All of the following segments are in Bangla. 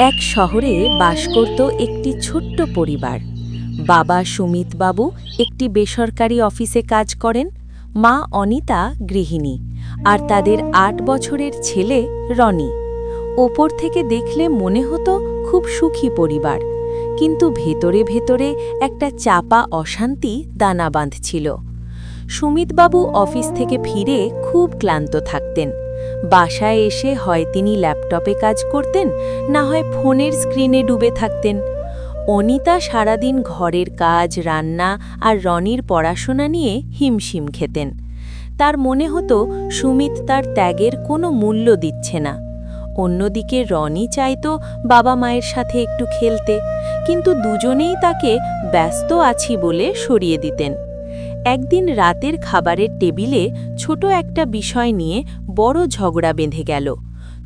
এক শহরে বাস করত একটি ছোট্ট পরিবার। বাবা সুমিতবাবু একটি বেসরকারি অফিসে কাজ করেন, মা অনিতা গৃহিণী, আর তাদের ৮ বছরের ছেলে রনি। ওপর থেকে দেখলে মনে হতো খুব সুখী পরিবার, কিন্তু ভেতরে ভেতরে একটা চাপা অশান্তি দানা বাঁধছিল। সুমিতবাবু অফিস থেকে ফিরে খুব ক্লান্ত থাকতেন। বাসায় এসে হয় তিনি ল্যাপটপে কাজ করতেন, না হয় ফোনের স্ক্রিনে ডুবে থাকতেন। অনিতা সারাদিন ঘরের কাজ, রান্না আর রনির পড়াশোনা নিয়ে হিমশিম খেতেন। তার মনে হতো সুমিত তার ত্যাগের কোনো মূল্য দিচ্ছে না। অন্যদিকে রনি চাইতো বাবা মায়ের সাথে একটু খেলতে, কিন্তু দুজনেই তাকে ব্যস্ত আছি বলে সরিয়ে দিতেন। একদিন রাতের খাবারের টেবিলে ছোট একটা বিষয় নিয়ে বড় ঝগড়া বেঁধে গেল।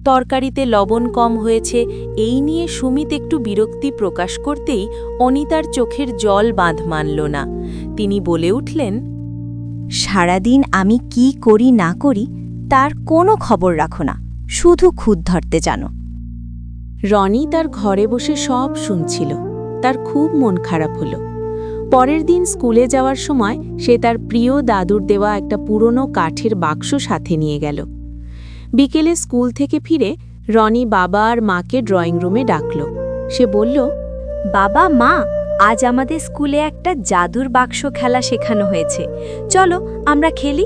তরকারিতে লবণ কম হয়েছে, এই নিয়ে সুমিত একটু বিরক্তি প্রকাশ করতেই অনিতার চোখের জল বাঁধ মানল না। তিনি বলে উঠলেন, সারাদিন আমি কি করি না করি তার কোনো খবর রাখো না, শুধু খুদ ধরতে জানো। রনি তার ঘরে বসে সব শুনছিল। তার খুব মন খারাপ হলো। পরের দিন স্কুলে যাওয়ার সময় সে তার প্রিয় দাদুর দেওয়া একটা পুরনো কাঠের বাক্স সাথে নিয়ে গেল। বিকেলে স্কুল থেকে ফিরে রনি বাবা আর মাকে ড্রয়িং রুমে ডাকল। সে বলল, বাবা মা, আজ আমাদের স্কুলে একটা জাদুর বাক্স খেলা শেখানো হয়েছে, চলো আমরা খেলি।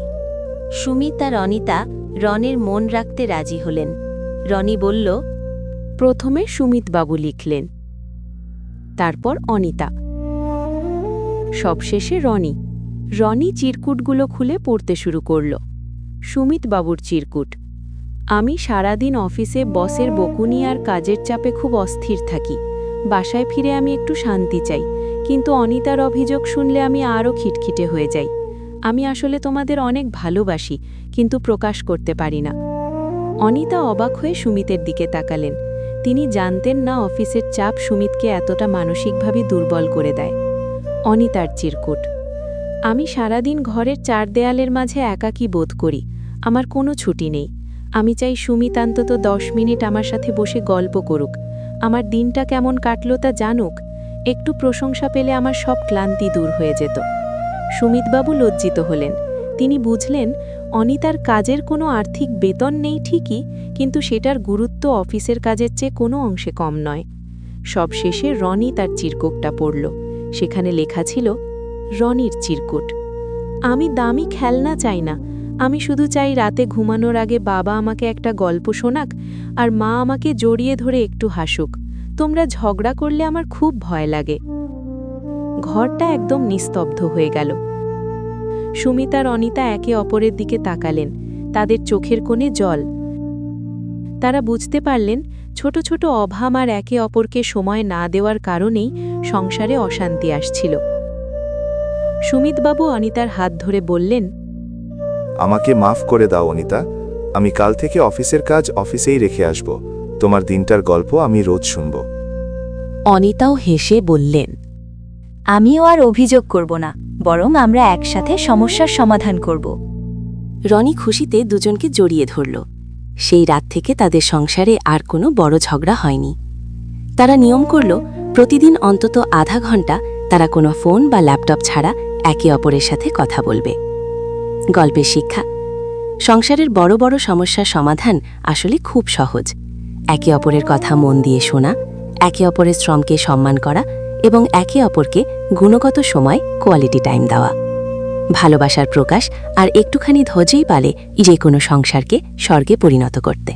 সুমিত আর অনিতা রনির মন রাখতে রাজি হলেন। রনি বলল, প্রথমে সুমিতবাবু লিখলেন, তারপর অনিতা, সবশেষে রনি। রনি চিরকুটগুলো খুলে পড়তে শুরু করল। সুমিতবাবুর চিরকুট: আমি সারাদিন অফিসে বসের বকুনি আর কাজের চাপে খুব অস্থির থাকি। বাসায় ফিরে আমি একটু শান্তি চাই, কিন্তু অনিতার অভিযোগ শুনলে আমি আরও খিটখিটে হয়ে যাই। আমি আসলে তোমাদের অনেক ভালোবাসি, কিন্তু প্রকাশ করতে পারি না। অনিতা অবাক হয়ে সুমিতের দিকে তাকালেন। তিনি জানতেন না অফিসের চাপ সুমিতকে এতটা মানসিকভাবে দুর্বল করে দেয়। অনিতার চিরকুট: আমি সারাদিন ঘরের ৪ দেয়ালের মাঝে একাকী বোধ করি। আমার কোনো ছুটি নেই। আমি চাই সুমিত অন্তত 10 মিনিট আমার সাথে বসে গল্প করুক, আমার দিনটা কেমন কাটল তা জানুক। একটু প্রশংসা পেলে আমার সব ক্লান্তি দূর হয়ে যেত। সুমিতবাবু লজ্জিত হলেন। তিনি বুঝলেন অনিতার কাজের কোনো আর্থিক বেতন নেই ঠিকই, কিন্তু সেটার গুরুত্ব অফিসের কাজের চেয়ে কোনো অংশে কম নয়। সবশেষে রনি তার চিরকুটটা পড়ল। সেখানে লেখা ছিল, রনির চিরকুট: আমি দামি খেলনা চাই না। আমি শুধু চাই রাতে ঘুমানোর আগে বাবা আমাকে একটা গল্প শোনাক আর মা আমাকে জড়িয়ে ধরে একটু হাসুক। তোমরা ঝগড়া করলে আমার খুব ভয় লাগে। ঘরটা একদম নিস্তব্ধ হয়ে গেল। সুমিত আর অনিতা একে অপরের দিকে তাকালেন। তাদের চোখের কোণে জল। তারা বুঝতে পারলেন ছোট ছোট অভাব আর একে অপরকে সময় না দেওয়ার কারণেই সংসারে অশান্তি আসছিল। সুমিতবাবু অনিতার হাত ধরে বললেন, আমাকে মাফ করে দাও অনিতা, আমি কাল থেকে অফিসের কাজ অফিসেই রেখে আসব। তোমার দিনটার গল্প আমি রোজ শুনব। অনিতাও হেসে বললেন, আমিও আর অভিযোগ করব না, বরং আমরা একসাথে সমস্যার সমাধান করব। রনি খুশিতে দুজনকে জড়িয়ে ধরল। সেই রাত থেকে তাদের সংসারে আর কোনো বড় ঝগড়া হয়নি। তারা নিয়ম করল, প্রতিদিন অন্তত আধা ঘন্টা তারা কোনো ফোন বা ল্যাপটপ ছাড়া একে অপরের সাথে কথা বলবে। গল্পের শিক্ষা: সংসারের বড় বড় সমস্যার সমাধান আসলে খুব সহজ। একে অপরের কথা মন দিয়ে শোনা, একে অপরের শ্রমকে সম্মান করা এবং একে অপরকে গুণগত সময় কোয়ালিটি টাইম দেওয়া। ভালোবাসার প্রকাশ আর একটুখানি ধৈর্যই পারে যে কোনো সংসারকে স্বর্গে পরিণত করতে।